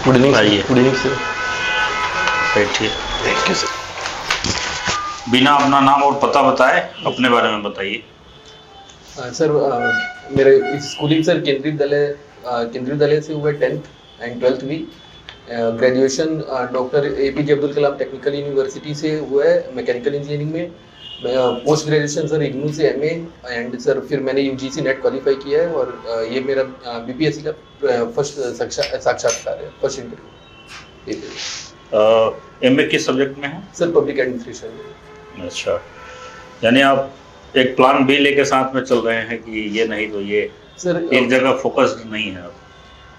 Good evening आइए। Good evening sir. बैठिए। Thank you sir. बिना अपना नाम और पता बताए अपने बारे में बताइए। सर मेरे स्कूलिंग सर केंद्रीय विद्यालय से हुआ 10th एंड 12th भी। Graduation doctor APJ Abdul Kalam technical university से हुआ है मैकेनिकल इंजीनियरिंग में। पोस्ट ग्रेजुएशन सर इग्नू से MA एंड सर फिर मैंने UGC नेट क्वालिफाई किया है और ये मेरा BPSC का फर्स्ट साक्षात्कार है, फर्स्ट इंटरव्यू। MA किस सब्जेक्ट में है? Sir public administration. अच्छा, यानी आप एक प्लान B लेके साथ में चल रहे हैं कि ये नहीं तो ये, सर एक जगह फोकस्ड नहीं है आप?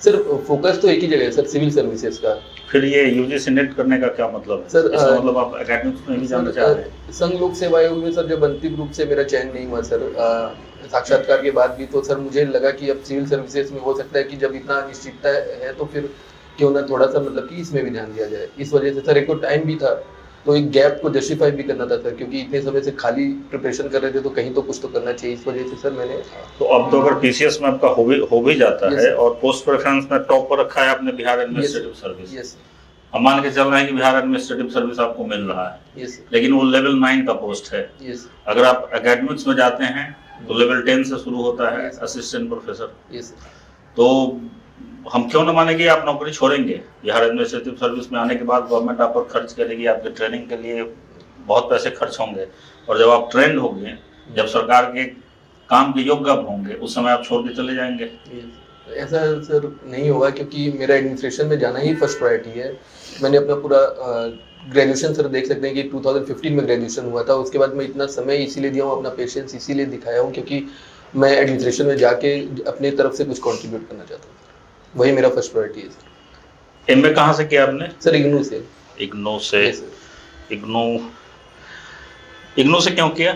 सर फोकस तो एक ही जगह है सर, सिविल सर्विसेज का। फिर ये UGC नेट करने का क्या मतलब है सर? इसका मतलब आप एकेडमिक्स में भी जाना चाह रहे हैं? संघ लोक सेवा आयोग में सर जब अंतिम रूप से मेरा चयन नहीं हुआ सर, साक्षात्कार के बाद भी, तो सर मुझे लगा कि अब सिविल सर्विसेज में हो सकता है कि जब इतना अनिश्चितता है तो फिर क्यों ना थोड़ा सा मतलब कि इसमें भी ध्यान दिया जाए। इस वजह से सर एक तो टाइम भी था, तो एक गैप को जस्टिफाई भी करना था सर, क्योंकि इतने समय से खाली प्रिपरेशन कर रहे थे तो कहीं तो कुछ तो करना चाहिए। इस वजह से सर मैंने तो अब तो अगर PCS में आपका हो भी जाता है और पोस्ट प्रेफरेंस में टॉप पर रखा है आपने बिहार एडमिनिस्ट्रेटिव सर्विस, हम मान के चल रहे हैं कि बिहार एडमिनिस्ट्रेटिव सर्विस आपको मिल रहा है, लेकिन वो लेवल 9 का पोस्ट है। अगर आप एकेडमिक्स में जाते हैं तो लेवल 10 से शुरू होता है, असिस्टेंट प्रोफेसर। तो हम क्यों न माने कि आप नौकरी छोड़ेंगे? बिहार एडमिनिस्ट्रेटिव सर्विस में आने के बाद गवर्नमेंट आप पर खर्च करेगी, आपके ट्रेनिंग के लिए बहुत पैसे खर्च होंगे, और जब आप ट्रेंड होंगे, जब सरकार के काम के योग्य आप होंगे, उस समय आप छोड़ के चले जाएंगे। ऐसा सर नहीं होगा, क्योंकि मेरा एडमिनिस्ट्रेशन में जाना ही फर्स्ट प्रायोरिटी है। मैंने अपना पूरा ग्रेजुएशन सर देख सकते हैं कि 2015 में ग्रेजुएशन हुआ था। उसके बाद मैं इतना समय इसीलिए दिया हूँ, अपना पेशेंस इसीलिए दिखाया हूँ क्योंकि मैं एडमिनिस्ट्रेशन में जाके अपने तरफ से कुछ कंट्रीब्यूट करना चाहता हूँ। वही मेरा फर्स्ट प्रायोरिटी है सर। MA कहाँ से किया आपने? सर इग्नू से। इग्नू से? इग्नू से क्यों किया?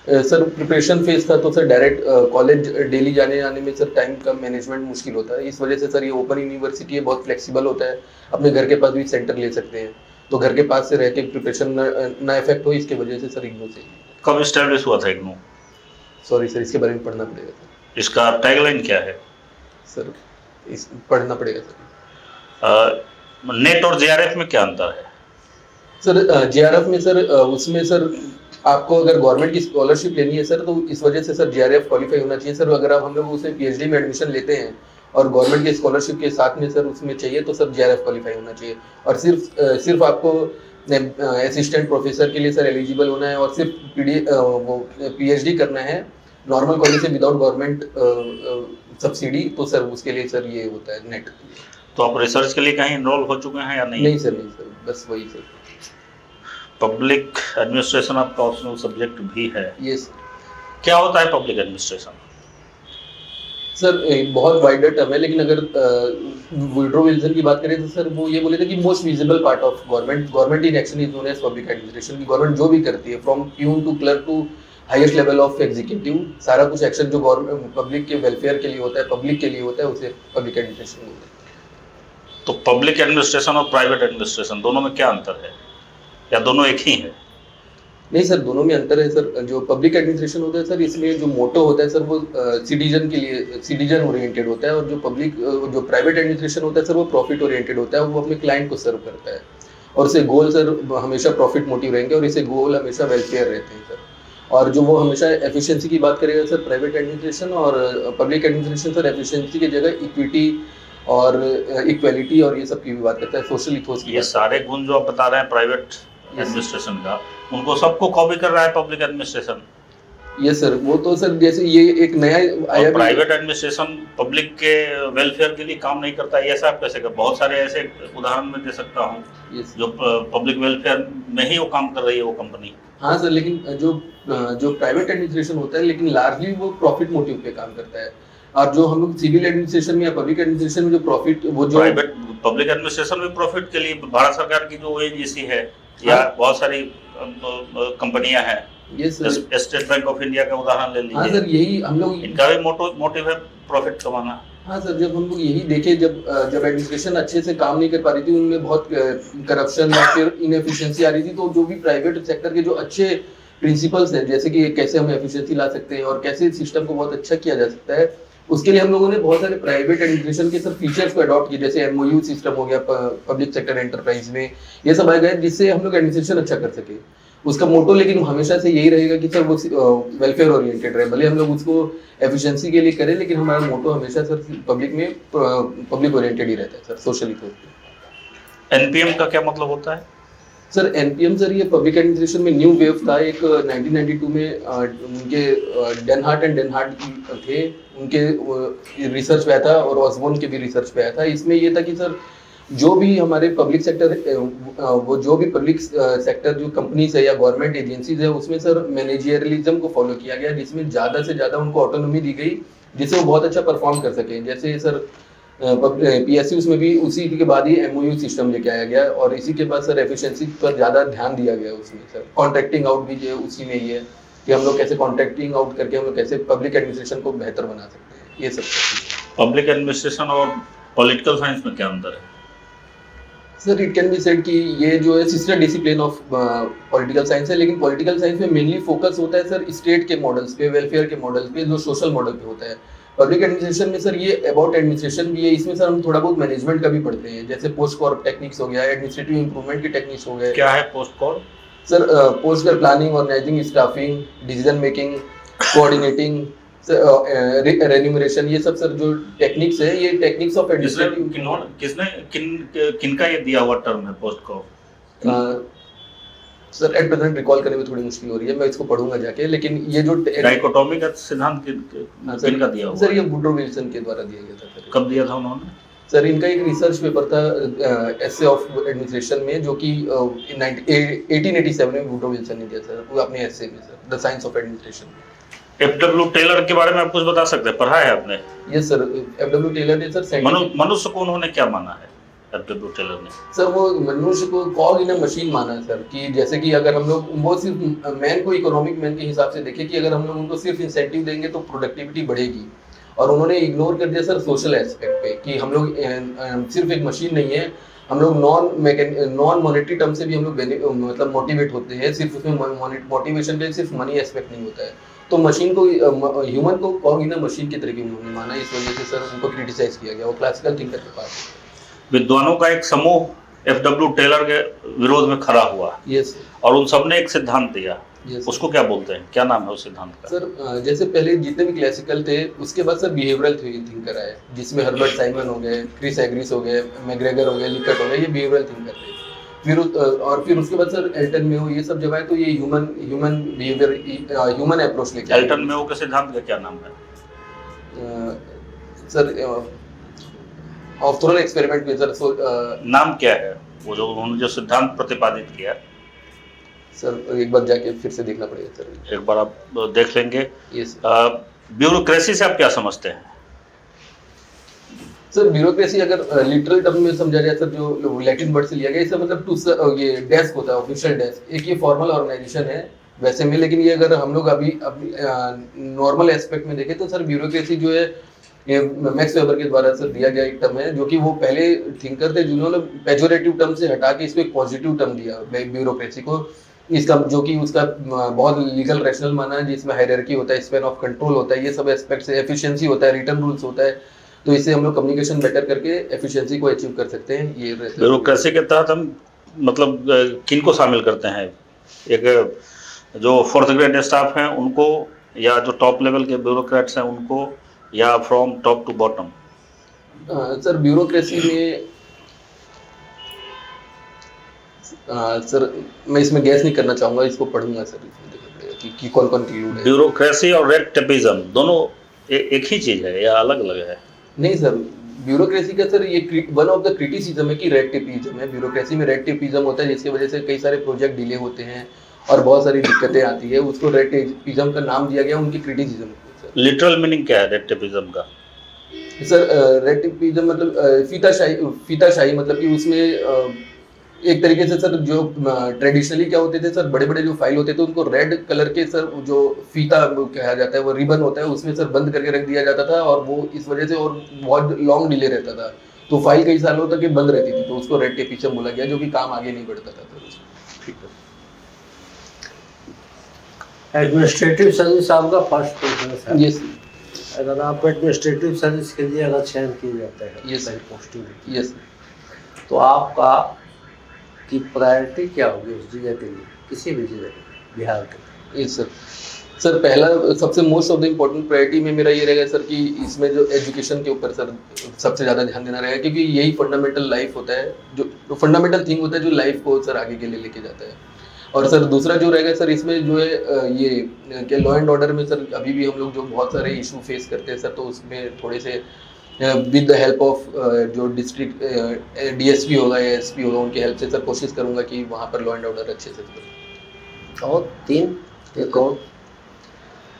सर प्रिपरेशन फेज था तो सर डायरेक्ट कॉलेज डेली जाने आने में सर टाइम का मैनेजमेंट मुश्किल होता है। इस वजह से सर ये ओपन यूनिवर्सिटी है, बहुत फ्लेक्सिबल होता है, अपने घर के पास भी सेंटर ले सकते हैं, तो घर के पास से रह के प्रिपरेशन ना इफेक्ट हो, इसके वजह से सर इग्नू से। कब एस्टैब्लिश हुआ था इग्नू? सॉरी सर, इसके बारे में पढ़ना पड़ेगा सर। इसका टैगलाइन क्या है सर पढ़ना पड़ेगा सर। नेट और JRF में क्या अंतर है? सर JRF में सर उसमें सर आपको अगर गवर्नमेंट की स्कॉलरशिप लेनी है सर, तो इस वजह से सर JRF क्वालिफाई होना चाहिए सर। अगर आप हम लोग उसमें PhD में एडमिशन लेते हैं और गवर्नमेंट की स्कॉलरशिप के साथ में सर उसमें चाहिए, तो सर JRF क्वालिफाई होना चाहिए। और सिर्फ आपको असिस्टेंट प्रोफेसर के लिए सर एलिजिबल होना है और सिर्फ PhD करना है नॉर्मल कॉलेज से विदाउट गवर्नमेंट सब्सिडी, तो सर उसके लिए सर ये होता है नेट। तो आप रिसर्च के लिए कहीं एनरोल हो चुके हैं या नहीं? नहीं सर, बस वही सर। पब्लिक एडमिनिस्ट्रेशन आपका ऑप्शनल सब्जेक्ट भी है? यस। क्या होता है पब्लिक एडमिनिस्ट्रेशन? सर बहुत वाइडर टर्म है, लेकिन अगर वुड्रो विल्सन की बात करें तो सर वो ये बोले थे कि most visible part of government in action is known as public administration. की गवर्नमेंट जो भी करती है from peon to clerk to highest level of executive, सारा कुछ एक्शन जो गवर्नमेंट पब्लिक के वेलफेयर के लिए होता है, पब्लिक के लिए होता है, उसे पब्लिक एडमिनिस्ट्रेशन बोलते हैं। तो पब्लिक एडमिनिस्ट्रेशन और प्राइवेट एडमिनिस्ट्रेशन दोनों में क्या अंतर है, या दोनों एक ही है? नहीं सर, दोनों में अंतर है सर। जो पब्लिक एडमिनिस्ट्रेशन होता है सर, इसमें जो मोटो होता है सर वो सिटीजन के लिए सिटीजन ओरिएंटेड होता है, और जो प्राइवेट एडमिनिस्ट्रेशन होता है सर वो प्रॉफिट ओरिएंटेड होता है, वो अपने क्लाइंट को सर्व करता है, और इसे गोल सर हमेशा प्रॉफिट मोटिव रहेंगे और इसे गोल हमेशा वेलफेयर रहते हैं सर। और जो वो हमेशा एफिशिएंसी की बात करेगा सर प्राइवेट एडमिनिस्ट्रेशन, और पब्लिक एडमिनिस्ट्रेशन सर एफिशिएंसी की जगह इक्विटी और इक्वालिटी और ये सब की भी बात करता है, सोशल इथोस की। ये सारे गुण जो आप बता रहे हैं प्राइवेट एडमिनिस्ट्रेशन का, उनको सबको कॉपी कर रहा है पब्लिक एडमिनिस्ट्रेशन। यस सर, वो तो सर जैसे ये एक नया आया, प्राइवेट एडमिनिस्ट्रेशन पब्लिक के वेलफेयर के लिए काम नहीं करता है, ऐसा आप कैसे कर? बहुत सारे ऐसे उदाहरण मैं दे सकता हूँ जो पब्लिक वेलफेयर में ही वो काम कर रही है वो कंपनी। हाँ सर, लेकिन जो प्राइवेट एडमिनिस्ट्रेशन होता है, लेकिन लार्जली वो प्रॉफिट मोटिव पे काम करता है। और जो हम लोग सिविल एडमिनिस्ट्रेशन में या पब्लिक एडमिनिस्ट्रेशन में जो प्रॉफिट, वो जो प्राइवेट पब्लिक एडमिनिस्ट्रेशन में प्रॉफिट के लिए भारत सरकार की जो ONGC है या बहुत सारी कंपनियां हैं, स्टेट बैंक ऑफ इंडिया का उदाहरण ले लीजिए। हाँ सर, यही हम लोग, इनका भी मोटिव है प्रॉफिट कमाना। हाँ सर, जब हम लोग यही देखे, जब एडमिनिस्ट्रेशन अच्छे से काम नहीं कर पा रही थी, उनमें बहुत करप्शन या फिर इनएफिशिएंसी आ रही थी, तो जो भी प्राइवेट सेक्टर के जो अच्छे प्रिंसिपल्स हैं, जैसे कि कैसे हम एफिशिएंसी ला सकते हैं और कैसे सिस्टम को बहुत अच्छा किया जा सकता है, उसके लिए हम लोगों ने बहुत सारे प्राइवेट एडमिनिस्ट्रेशन के सर फीचर्स को अडॉप्ट किए, जैसे एमओयू सिस्टम हो गया पब्लिक सेक्टर एंटरप्राइज में, ये सब आए गए जिससे हम लोग एडमिनिस्ट्रेशन अच्छा कर सके। उसका मोटो लेकिन हमेशा से यही रहेगा कि सर वो वेलफेयर ओरिएंटेड रहे, भले हम लोग उसको एफिशिएंसी के लिए करें, लेकिन हमारा मोटो हमेशा सर पब्लिक में पब्लिक ओरिएंटेड ही रहता है सर, सोशली। एनपीएम का क्या मतलब होता है सर? एनपीएम सर ये पब्लिक एडमिनिस्ट्रेशन में न्यू वेव था एक 1992 में, उनके डेनहार्ट एंड डेनहार्ट थे, उनके रिसर्च पे आया था और ऑसबोर्न के भी रिसर्च पे आया था। इसमें ये था कि सर जो भी हमारे पब्लिक सेक्टर वो जो भी पब्लिक सेक्टर जो कंपनीज है या गवर्नमेंट एजेंसीज है, उसमें सर मैनेजरियलिज्म को फॉलो किया गया, जिसमें ज़्यादा से ज़्यादा उनको ऑटोनॉमी दी गई जिससे वो बहुत अच्छा परफॉर्म कर सके। जैसे सर पीएसयूज में भी उसी के बाद ही एमओयू सिस्टम लेके आया गया और इसी के बाद सर एफिशिएंसी पर ज़्यादा ध्यान दिया गया उसमें। सर कॉन्ट्रैक्टिंग आउट भी जो उसी में ही है कि हम लोग कैसे कॉन्ट्रैक्टिंग आउट करके हम लोग कैसे पब्लिक एडमिनिस्ट्रेशन को बेहतर बना सकते हैं, ये सब। पब्लिक एडमिनिस्ट्रेशन और पॉलिटिकल साइंस में क्या अंतर है? Sir it can be said कि ये जो है sister discipline of political science है, लेकिन पॉलिटिकल साइंस में मेनली फोकस होता है सर स्टेट के मॉडल्स पे, वेलफेयर के मॉडल्स पे, जो सोशल मॉडल पे होता है। पब्लिक एडमिनिस्ट्रेशन में सर ये अबाउट एडमिनिस्ट्रेशन भी है, इसमें सर हम थोड़ा बहुत मैनेजमेंट का भी पढ़ते हैं, जैसे पोस्ट कॉर्प टेक्निक्स हो गया, एडमिनिस्ट्रेटिव इंप्रूवमेंट की टेक्निक्स हो गए। क्या है POSDCORB? Sir POSDCORB planning, organising, staffing, decision making, coordinating, renumeration, ये सब सर जो टेक्निक्स है, ये टेक्निक्स ऑफ एडमिनिस्ट्रेटिव। किसने किनका ये दिया हुआ टर्म है POSDCORB? Sir at present recall करने में थोड़ी मुश्किल हो रही है, मैं इसको पढ़ूंगा जाके, लेकिन ये जो डाइकोटोमी का सिद्धांत किनका दिया हुआ? सर ये वुडरो विल्सन के द्वारा दिया गया था सर। कब दिया था उन्होंने? सर इनका एक रिसर्च पेपर था एसे ऑफ एडमिनिस्ट्रेशन में, जो कि 1887 में वुडरो विल्सन ने दिया सर, वो अपने एसे में sir, the science of administration. FW Taylor के बारे में आप कुछ बता सकते हैं? पढ़ा है आपने? यस सर, एफडब्ल्यू टेलर ने सर मनुष्य को उन्होंने क्या माना है एफडब्ल्यू टेलर ने? सर वो मनुष्य को कॉग इन अ मशीन माना है सर, कि जैसे कि अगर हम लोग वो सिर्फ मैन को इकोनॉमिक मैन के हिसाब से देखें कि अगर हम लोग उनको सिर्फ इंसेंटिव देंगे तो प्रोडक्टिविटी बढ़ेगी, और उन्होंने इग्नोर कर दिया सर सोशल एस्पेक्ट पे कि हम लोग सिर्फ एक मशीन नहीं है, हम लोग नॉन मॉनेटरी टर्म से भी हम लोग मतलब मोटिवेट होते हैं, सिर्फ उसमें मोटिवेशन पे सिर्फ मनी एस्पेक्ट नहीं होता है। तो मशीन को ह्यूमन को कॉग इन अ मशीन के तरीके उन्होंने माना, इस वजह से सर उनको क्रिटिसाइज किया गया, वो क्लासिकल थिंकर के पास। विद्वानों का एक समूह एफडब्ल्यू टेलर के विरोध में खड़ा हुआ, यस, और उन सब ने एक सिद्धांत दिया, यस। उसको क्या बोलते हैं, क्या नाम है उस सिद्धांत का? सर जैसे पहले जितने भी क्लासिकल थे, उसके बाद सर बिहेवियरल थिंकर आए, जिसमें हर्बर्ट साइमन हो गए, क्रिस एग्रिस हो गए, मैग्रेगर हो गए, लिकट हो गए, ये बिहेवियरल थिंकर थे। फिर उसके बाद सर एल्टन मेयो, ये सब जब आए तो ये ह्यूमन बिहेवियर, ह्यूमन अप्रोच लेके। एल्टन मेयो के सिद्धांत का क्या नाम है? सर ऑर्थोनल एक्सपेरिमेंट में सर नाम क्या है वो जो उन्होंने जो सिद्धांत प्रतिपादित किया? सर एक बार जाके फिर से देखना पड़ेगा सर, एक बार आप देख लेंगे। यस। ब्यूरोक्रेसी से आप क्या समझते हैं? सर ब्यूरोक्रेसी अगर लिटरल टर्म में समझा जाए सर, जो लैटिन वर्ड से लिया गया, इसका मतलब ये डेस्क होता है, ऑफिशियल डेस्क, एक ये फॉर्मल ऑर्गेनाइजेशन है वैसे में, लेकिन ये अगर हम लोग अभी नॉर्मल एस्पेक्ट में देखें तो सर ब्यूरोक्रेसी जो है ये मैक्स वेबर के द्वारा सर दिया गया एक टर्म है, जो कि वो पहले थिंकर थे जिन्होंने पेजोरेटिव टर्म से हटा के इसको एक पॉजिटिव टर्म दिया ब्यूरोक्रेसी को, इसका जो कि उसका बहुत लीगल रैशनल माना है, जिसमें हायरार्की होता है, स्पैन ऑफ कंट्रोल होता है, ये सब एस्पेक्ट्स है, एफिशिएंसी होता है, रिटर्न रूल्स होता है, तो इससे हम लोग कम्युनिकेशन बेटर करके एफिशिएंसी को अचीव कर सकते हैं। ये ब्यूरोक्रेसी के तहत हम मतलब किन को शामिल करते हैं? एक जो फोर्थ ग्रेड स्टाफ हैं उनको, या जो टॉप लेवल के ब्यूरोक्रेट्स हैं उनको, या from top to bottom? Sir bureaucracy में सर मैं इसमें गैस नहीं करना चाहूँगा, इसको पढ़ूंगा सर, कि कौन कौन इंक्लूड है। ब्यूरोक्रेसी और रेड टेपिज्म दोनों एक ही चीज़ है या अलग अलग है? नहीं सर, ब्यूरोक्रेसी का सर ये वन ऑफ द क्रिटिसिज्म है कि रेड टेपिज्म है। ब्यूरोक्रेसी में रेड टेपिज्म होता है, जिसकी वजह से कई सारे प्रोजेक्ट डिले होते हैं और बहुत सारी दिक्कतें आती है, उसको रेड टेपिज्म का नाम दिया गया, उनकी क्रिटिसिज्म। लिटरल मीनिंग क्या है रेड टेपिज्म का? सर रेड टेपिज्म मतलब फीताशाही, मतलब कि उसमें एक तरीके से सर जो ट्रेडिशनली क्या होते थे सर, बड़े बड़े जो फाइल होते थे उनको रेड कलर के सर जो फीता कहा जाता है, वो रिबन होता है, उसमें सर बंद करके रख दिया जाता था, और वो इस वजह से और बहुत लॉन्ग डिले रहता था, तो फाइल कई सालों तक बंद रहती थी, तो उसको रेड टेपिज्म बोला गया, जो कि काम आगे नहीं बढ़ता था सर। ठीक है। एडमिनिस्ट्रेटिव सर्विस आपका फर्स्ट प्रेफरेंस है? यस। अगर आप एडमिनिस्ट्रेटिव सर्विस के लिए अगर चयन किए जाते हैं Yes, सही पोस्टिंग यस तो आपका की प्रायोरिटी क्या होगी उस जिले के लिए, किसी भी जिले के लिए, बिहार के लिए? यस सर पहला सबसे most of the important priority में मेरा ये रहेगा सर कि इसमें जो एजुकेशन के ऊपर सर सबसे ज़्यादा ध्यान देना रहेगा, क्योंकि यही फंडामेंटल लाइफ होता है, जो फंडामेंटल थिंग होता है जो लाइफ को सर आगे के लिए लेके जाता है। और सर दूसरा जो रहेगा सर इसमें जो है ये कि लॉ एंड ऑर्डर में सर अभी भी हम लोग जो बहुत सारे इशू फेस करते हैं सर, तो उसमें थोड़े से विद द हेल्प ऑफ जो डिस्ट्रिक्ट डीएसपी होगा या एसपी होगा उनकी हेल्प से सर कोशिश करूंगा कि वहाँ पर लॉ एंड ऑर्डर अच्छे से करूँ। और 3 एक और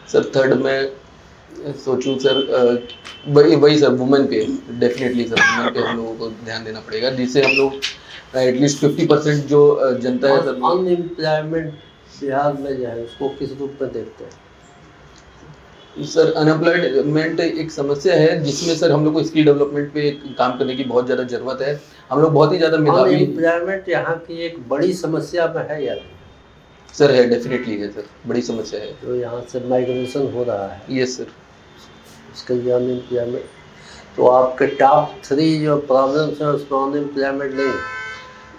सर थर्ड में सोचूं सर वही सर वुमेन पे, डेफिनेटली सर वुमेन पे हम लोगों को ध्यान देना पड़ेगा, जिससे हम लोग एटलीस्ट 50% जो जनता है सर अनएम्प्लॉयमेंट बिहार में जो है उसको किस रूप में देखते हैं? सर अनएम्प्लॉयमेंट एक समस्या है जिसमें सर हम लोग को स्किल डेवलपमेंट पे काम करने की बहुत ज़्यादा ज़रूरत है। हम लोग बहुत ही ज़्यादा मेधावी अनएम्प्लॉयमेंट यहाँ की एक बड़ी समस्या में है या नहीं? सर है, डेफिनेटली है सर, बड़ी समस्या है। जो यहाँ से माइग्रेशन हो रहा है यस सर, इसके लिए अनएम्प्लॉयमेंट, तो आपके टॉप 3 जो प्रॉब्लम्स है उसमें अनएम्प्लॉयमेंट नहीं है?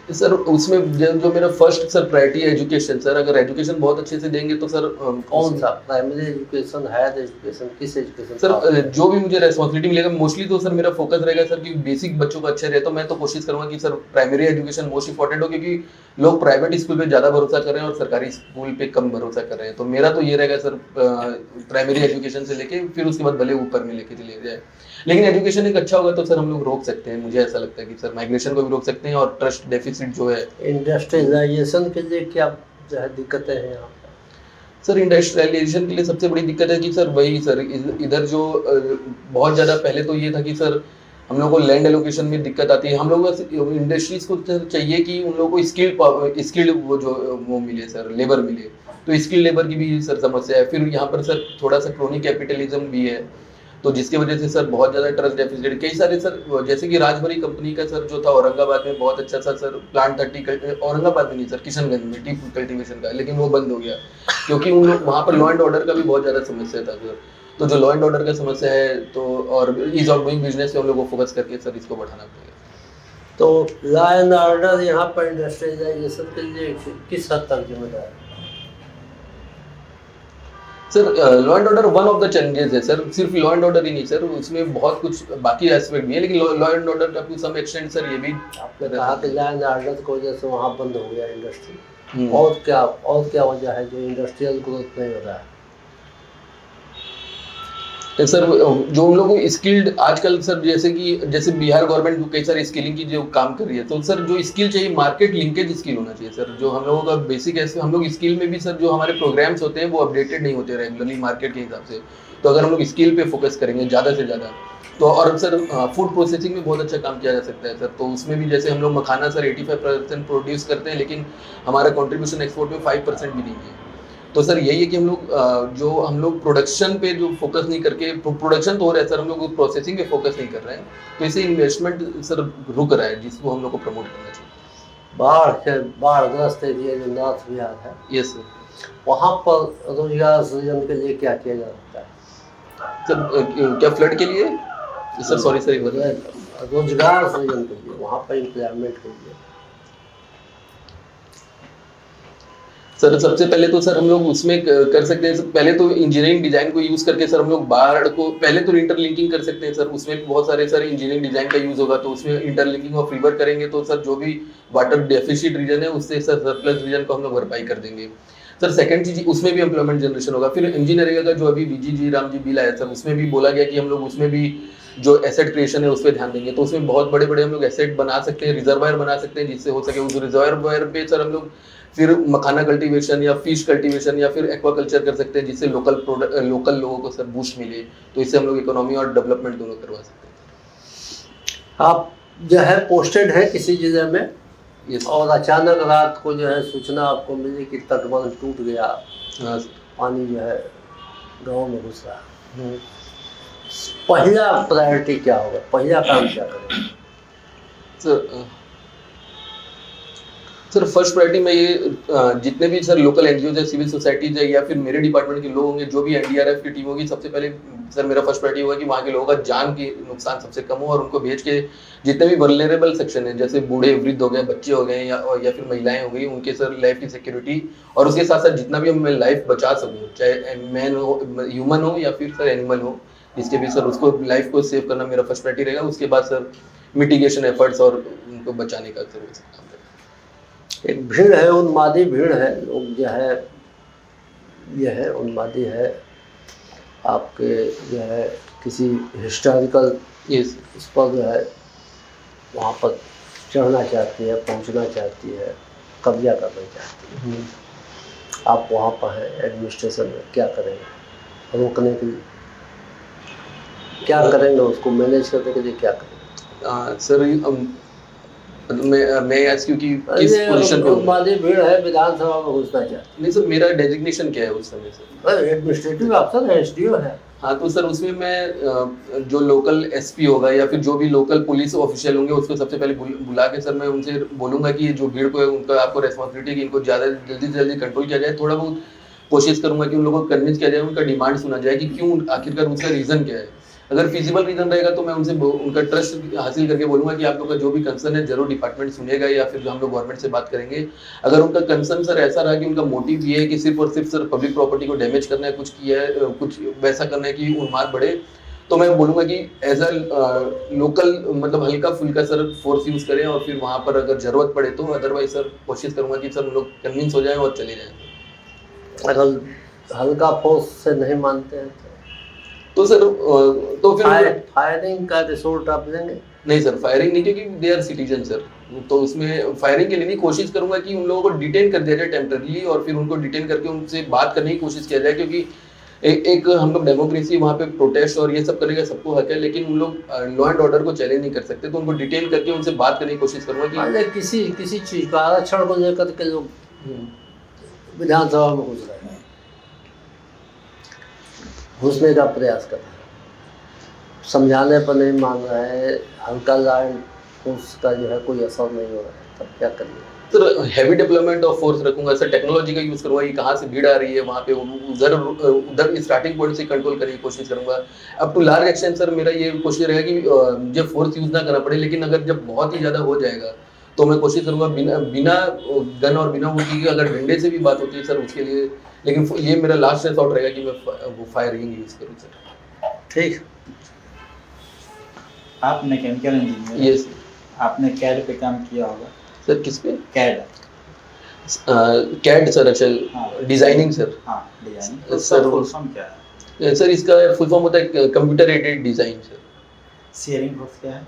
सर उसमें जो मेरा फर्स्ट सर प्रायोरिटी है एजुकेशन सर। अगर एजुकेशन बहुत अच्छे से देंगे तो सर कौन सा प्राइमरी एजुकेशन, हायर एजुकेशन, किस एजुकेशन सर जो भी मुझे रेस्पॉन्सिबिलिटी मिलेगा मोस्टली तो सर मेरा फोकस रहेगा सर कि बेसिक बच्चों का अच्छा रहे, तो मैं तो कोशिश करूंगा कि sir primary education most important हो, क्योंकि लोग प्राइवेट स्कूल पे ज़्यादा भरोसा कर रहे हैं और सरकारी स्कूल पे कम भरोसा कर रहे हैं। तो मेरा तो ये रहेगा सर प्राइमरी एजुकेशन से लेके फिर उसके बाद भले ऊपर में लेके चले जाए, लेकिन एजुकेशन एक अच्छा होगा तो सर हम लोग रोक सकते हैं। मुझे ऐसा लगता है कि सर माइग्रेशन को भी रोक सकते हैं और ट्रस्ट डेफिसिट जो है। इंडस्ट्रियलाइजेशन के लिए क्या जो है दिक्कतें हैं यहाँ पे? सर इंडस्ट्रियलाइजेशन के लिए सबसे बड़ी दिक्कत है कि सर वही सर इधर जो बहुत ज़्यादा पहले तो ये था कि सर हम लोग को लैंड एलोकेशन में दिक्कत आती है। हम लोग इंडस्ट्रीज को चाहिए कि उन लोगों को स्किल्ड वो मिले सर, लेबर मिले, तो स्किल्ड लेबर की भी सर समस्या है। फिर यहाँ पर सर थोड़ा सा क्रोनी कैपिटलिज्म भी है, तो जिसकी वजह से सर बहुत ज़्यादा ट्रस्ट डेफिसिट, कई सारे सर जैसे कि राजभरी कंपनी का सर जो था औरंगाबाद में बहुत अच्छा सा सर प्लांट 30 औरंगाबाद में नहीं सर किशनगंज में टी कल्टीवेशन का, लेकिन वो बंद हो गया क्योंकि उन लोग वहाँ पर लॉ एंड ऑर्डर का भी बहुत ज़्यादा समस्या था सर। तो जो लॉ एंड ऑर्डर का समस्या है तो और ईज ऑफ डूइंग बिजनेस पे हम लोग को फोकस करके सर इसको बढ़ाना पड़ेगा। तो लॉ एंड ऑर्डर यहाँ पर इंडस्ट्रियलाइजेशन के लिए किस हद तक जिम्मेदार है? Sir law and order one of the challenges है सर, सिर्फ लॉ एंड ऑर्डर ही नहीं सर, उसमें बहुत कुछ बाकी एस्पेक्ट भी है, लेकिन law and order to some extent sir ये भी आपने कहा कि लॉ एंड ऑर्डर की वजह से वहाँ बंद हो गया इंडस्ट्री, और क्या वजह है जो इंडस्ट्रियल ग्रोथ नहीं हो रहा है? सर जो उन लोगों को स्किल्ड आजकल सर जैसे बिहार गवर्नमेंट कई सारी स्किलिंग की जो काम कर रही है, तो सर जो स्किल चाहिए मार्केट लिंकेज स्किल होना चाहिए सर। जो हम लोगों का बेसिक ऐसे हम लोग स्किल में भी सर जो हमारे प्रोग्राम्स होते हैं वो अपडेटेड नहीं होते रेगुलरली मार्केट के हिसाब से। तो अगर हम लोग स्किल पे फोकस करेंगे ज़्यादा से ज़्यादा तो, और सर फूड प्रोसेसिंग में बहुत अच्छा काम किया जा सकता है सर। तो उसमें भी जैसे हम लोग मखाना सर 85% प्रोड्यूस करते हैं, लेकिन हमारा कॉन्ट्रीब्यूशन एक्सपोर्ट में 5% भी नहीं है। तो सर यही है कि हम लोग प्रोडक्शन पे जो फोकस नहीं करके, प्रोडक्शन तो हो रहा है सर, हम लोग प्रोसेसिंग पे फोकस नहीं कर रहे हैं, तो इसे इन्वेस्टमेंट सर रुक रहा है, जिसको हम लोग को प्रमोट करना चाहिए। बाढ़ग्रस्त एरिया जो नॉर्थ बिहार है, यस सर, वहाँ पर रोजगार सृजन के लिए क्या किया जा सकता है? सर क्या फ्लड के लिए सर? सॉरी सर, एक बार रोजगार सृजन के लिए वहाँ पर एम्प्लॉयमेंट के लिए सर सबसे पहले तो सर हम लोग उसमें कर सकते हैं, पहले तो इंजीनियरिंग डिजाइन को यूज करके सर हम लोग बाढ़ को पहले तो इंटरलिंकिंग कर सकते हैं सर। उसमें बहुत सारे सर इंजीनियरिंग डिजाइन का यूज होगा, तो उसमें इंटरलिंकिंग ऑफ रिवर करेंगे तो सर जो भी वाटर डेफिशिट रीजन है उससे सर सरप्लस रीजन को हम लोग भरपाई कर देंगे सर। सेकंड चीज उसमें भी एम्प्लॉयमेंट जनरेशन होगा। फिर इंजीनियरिंग का जो अभी बीजी राम जी बिल आया सर, उसमें भी बोला गया कि हम लोग उसमें भी जो एसेट क्रिएशन है उस पर ध्यान देंगे। तो उसमें बहुत बड़े बड़े हम लोग एसेट बना सकते हैं, रिजर्वायर बना सकते हैं, जिससे हो सके उस रिजर्वायर पे सर हम लोग फिर मखाना कल्टीवेशन या फिश कल्टीवेशन या फिर एक्वाकल्चर कर सकते हैं, जिससे लोकल लोगों को सर बूस्ट मिले। तो इससे हम लोग इकोनॉमी और डेवलपमेंट दोनों करवा सकते हैं। आप जो है पोस्टेड है किसी जिले में, और अचानक रात को जो है सूचना आपको मिली कि तटबंध टूट गया, पानी जो है गाँव में घुस रहा, पहला प्रायोरिटी क्या होगा, पहला काम क्या करेंगे? सर फर्स्ट प्रायोरिटी में ये जितने भी सर लोकल एनजीओ है, सिविल सोसाइटीज है या फिर मेरे डिपार्टमेंट के लोग होंगे, जो भी एनडीआरएफ की टीम होगी, सबसे पहले सर मेरा फर्स्ट प्रायोरिटी होगा कि वहाँ के लोगों का जान की नुकसान सबसे कम हो और उनको भेज के जितने भी वल्नरेबल सेक्शन है, जैसे बूढ़े वृद्ध हो गए, बच्चे हो गए या फिर महिलाएं हो गई, उनके सर लाइफ की सिक्योरिटी और उसके साथ साथ जितना भी मैं लाइफ बचा सकूँ, चाहे मैन हो, ह्यूमन हो या फिर सर एनिमल हो, इसके भी सर उसको लाइफ को सेव करना मेरा फर्स्ट प्रायोरिटी रहेगा। उसके बाद सर मिटिगेशन एफर्ट्स और उनको बचाने का सर काम करें। एक भीड़ है, उन्मादी भीड़ है, लोग जो है यह है उन्मादी है, आपके जो है किसी हिस्टोरिकल इस पर जो है वहाँ पर चढ़ना चाहती है, पहुँचना चाहती है, कब्जा करना चाहती है। आप वहाँ पर हैं एडमिनिस्ट्रेशन में, क्या करेंगे रोकने के लिए, क्या करेंगे उसको मैनेज करने के लिए, क्या करेंगे? सर मैं आज क्योंकि किस पोजीशन पे उन्मादी भीड़ है, विधानसभा में घुसना चाहती। नहीं सर, मेरा डेजिग्नेशन क्या है उस समय सर? एडमिनिस्ट्रेटिव अफसर है, एसडीओ है। हाँ, तो सर उसमें मैं जो लोकल एसपी होगा या फिर जो भी लोकल पुलिस ऑफिशियल होंगे उसको सबसे पहले बुला के सर मैं उनसे बोलूंगा कि ये जो भीड़ को है उनका आपको रेस्पॉन्सिबिलिटी है कि इनको ज़्यादा जल्दी से जल्दी कंट्रोल किया जाए। थोड़ा बहुत कोशिश करूंगा कि उन लोगों को कन्विंस किया जाए, उनका डिमांड सुना जाए कि क्यों, आखिरकार उसका रीज़न क्या है। अगर फिजिबल रीजन रहेगा तो मैं उनसे उनका ट्रस्ट हासिल करके बोलूंगा कि आप लोग का जो भी कंसर्न है जरूर डिपार्टमेंट सुनेगा या फिर हम लोग गवर्नमेंट से बात करेंगे। अगर उनका कंसर्न सर ऐसा रहा कि उनका मोटिव ये है कि सिर्फ और सिर्फ सर पब्लिक प्रॉपर्टी को डैमेज करना है, कुछ किया है, कुछ वैसा करना है कि उन्माद बढ़े, तो मैं बोलूंगा कि एज अ लोकल मतलब हल्का फुल्का सर फोर्स यूज करें और फिर वहाँ पर अगर जरूरत पड़े तो, अदरवाइज सर कोशिश करूंगा कि सर लोग कन्विंस हो जाए और चले जाएं। अगर हल्का फोर्स से नहीं मानते हैं तो सर तो फिर फायरिंग का रिसोर्ट आप लेंगे? नहीं सर, फायरिंग नहीं, क्योंकि दे आर सिटीजन सर, तो उसमें फायरिंग के लिए नहीं, कोशिश करूंगा कि उन लोगों को डिटेन कर दिया जाए टेम्पररीली और फिर उनको डिटेन करके उनसे बात करने की कोशिश किया जाए, क्योंकि एक हम लोग डेमोक्रेसी वहाँ पे प्रोटेस्ट और ये सब करने का सबको हक है, लेकिन उन लोग लॉ एंड ऑर्डर को चैलेंज नहीं कर सकते, तो उनको डिटेन करके उनसे बात करने की कोशिश करूंगा कि किसी चीज का आरक्षण को लेकर के लोग विधानसभा में घुस रहे हैं, घुसने का प्रयास कर रहे हैं, समझाने पर नहीं मान रहा है, हल्का लैंड फोर्स का जो है कोई असर नहीं हो रहा है, तब क्या करिए? Sir heavy development of force रखूंगा सर, टेक्नोलॉजी का यूज करूंगा कि कहाँ से भीड़ आ रही है वहाँ पे उधर स्टार्टिंग पॉइंट से कंट्रोल करने की कोशिश करूंगा। अब टू लार्ज एक्सटेंट सर मेरा ये कोशिश रहेगा कि जब फोर्स यूज ना करना पड़े, लेकिन अगर जब बहुत ही ज्यादा हो जाएगा तो मैं कोशिश करूंगा बिना गन और बिना वो की, अगर डंडे से भी बात होती है सर उसके लिए, लेकिन ये मेरा लास्ट रिसॉर्ट रहेगा कि मैं वो फायरिंग यूज करूँ सर। ठीक। आप मैकेनिकल इंजीनियर, यस, आपने कैड पे काम किया होगा सर। किस पे? कैड कैड सर, अच्छा डिजाइनिंग सर। हाँ, डिजाइनिंग सर फुल फॉर्म क्या है? सर इसका फुल फॉर्म होता है computer aided design sir. Sharing force क्या है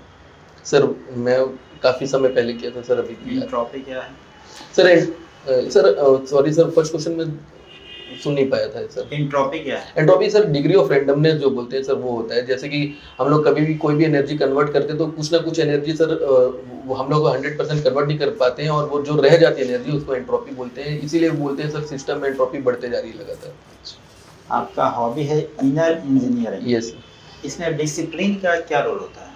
सर? मैं काफी समय पहले किया था सर, अभी किया। एंट्रोपी क्या है sir? Sorry sir, first question में सुन नहीं पाया था सर। एंट्रोपी क्या है? Entropy sir degree of randomness जो बोलते हैं सर, वो होता है जैसे कि हम लोग कभी भी कोई भी एनर्जी कन्वर्ट करते हैं तो कुछ ना कुछ एनर्जी सर वो हम लोग 100% कन्वर्ट नहीं कर पाते हैं और वो जो रह जाती है एनर्जी उसको एंट्रोपी बोलते हैं। इसीलिए बोलते हैं सर सिस्टम में एंट्रोपी बढ़ते जा रही है लगातार। आपका हॉबी है इनर इंजीनियरिंग। यस। इसमें डिसिप्लिन का क्या रोल होता है?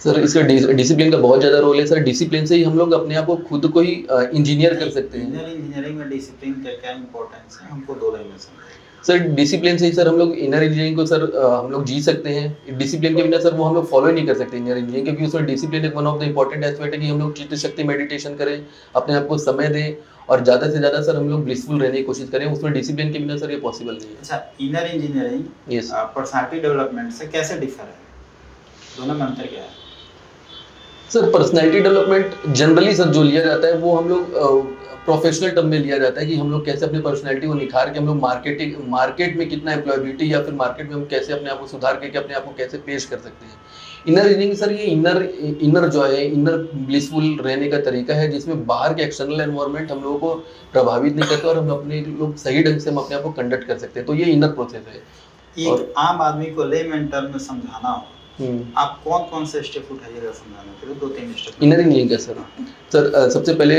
सर इसका डिसिप्लिन का बहुत ज़्यादा रोल है सर। डिसिप्लिन से ही हम लोग अपने आप को खुद को ही इंजीनियर कर सकते हैं। इनर इंजीनियरिंग में डिसिप्लिन का क्या इंपॉर्टेंस है, हमको दो लाइन में समझाइए। सर डिसिप्लिन से ही सर हम लोग इनर इंजीनियरिंग को सर हम लोग जी सकते हैं। डिसिप्लिन के बिना सर वो हम लोग फॉलो ही नहीं कर सकते इनर इंजीनियरिंग, क्योंकि उसमें डिसिप्लिन एक one of the important aspect है कि हम लोग चित्त शक्ति मेडिटेशन करें, अपने आप को समय दें और ज़्यादा से ज़्यादा सर हम लोग ब्लिसफुल रहने की कोशिश करें। उसमें डिसिप्लिन के बिना सर ये पॉसिबल नहीं है। अच्छा, inner engineering yes personality development से कैसे डिफर है? दोनों में अंतर क्या है? Sir personality development generally sir जो लिया जाता है वो हम लोग प्रोफेशनल टर्म में लिया जाता है कि हम लोग कैसे अपनी पर्सनैलिटी को निखार के हम लोग मार्केट में कितना एम्प्लॉयबिलिटी या फिर मार्केट में हम कैसे अपने आप को सुधार करके अपने आप को कैसे पेश कर सकते हैं। इनर इंजीनियरिंग सर ये इनर जो है इनर ब्लिसफुल रहने का तरीका है, जिसमें बाहर के एक्सटर्नल एनवायरनमेंट हम लोगों को प्रभावित नहीं करते और हम अपने लोग सही ढंग से हम अपने आप को कंडक्ट कर सकते हैं। तो ये इनर प्रोसेस है। एक आम आदमी को लेमैन टर्म में समझाना हो, आप कौन कौन से स्टेप उठाइएगा समझाने के लिए? दो तीन स्टेप। इनर इंजीनियरिंग का सर सबसे पहले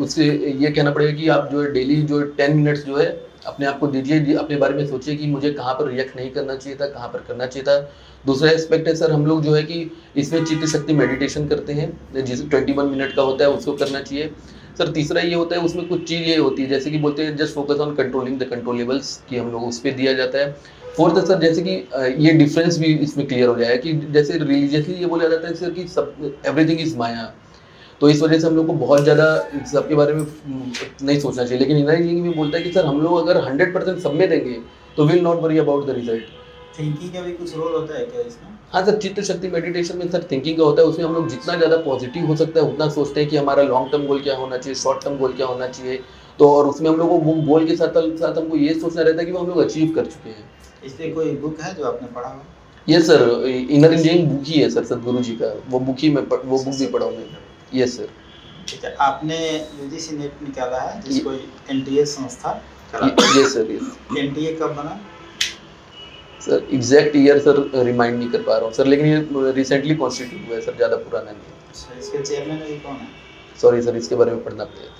उससे ये कहना पड़ेगा कि आप जो है डेली जो 10 मिनट्स जो है अपने आप को दीजिए, अपने बारे में सोचिए कि मुझे कहाँ पर रिएक्ट नहीं करना चाहिए था, कहाँ पर करना चाहिए था। दूसरा एस्पेक्ट है सर, हम लोग जो है कि इसमें चित्त शक्ति मेडिटेशन करते हैं, जिसे 21 मिनट का होता है, उसको करना चाहिए सर। तीसरा ये होता है, उसमें कुछ चीज़ ये होती है जैसे कि बोलते हैं just focus on controlling the controllables, कि हम लोग उस पर दिया जाता है। फोर्थ है सर, जैसे कि ये डिफरेंस भी इसमें क्लियर हो जाए कि जैसे रिलीजियसली ये बोला जाता है सर कि सब एवरीथिंग इज माया, तो इस वजह से हम लोग को बहुत ज़्यादा सबके बारे में नहीं सोचना चाहिए। लेकिन इनर इंजीनियरिंग भी बोलता है कि सर हम लोग अगर 100% सब में देंगे तो will not worry about the result. Thinking का भी कुछ रोल होता है क्या इसमें? हाँ सर, चित्त शक्ति मेडिटेशन में सर थिंकिंग का होता है, उसमें हम लोग जितना ज़्यादा पॉजिटिव हो सकता है उतना सोचते हैं कि हमारा लॉन्ग टर्म गोल क्या होना चाहिए, शॉर्ट टर्म गोल क्या होना चाहिए। तो और उसमें हम लोग को वो गोल के साथ साथ हमको ये सोचना रहता है कि वो हम लोग अचीव कर चुके हैं। इसलिए कोई बुक है जो आपने पढ़ा हो? ये सर इनर इंजीनियरिंग बुक ही है सर, सदगुरु जी का वो बुक ही मैं वो बुक भी पढ़ा हूँ मैं। Yes sir. ठीक है, आपने यूजीसी नेट निकाला है जिसको एनटीए संस्था यस सर। यस। एनटीए कब बना sir? Exact year sir remind नहीं कर पा रहा हूँ सर, लेकिन ये रिसेंटली कॉन्स्टिट्यूट हुआ है सर, ज़्यादा पुराना नहीं है। अच्छा, इसके चेयरमैन अभी कौन है? सॉरी सर, इसके बारे में पढ़ना पड़ेगा।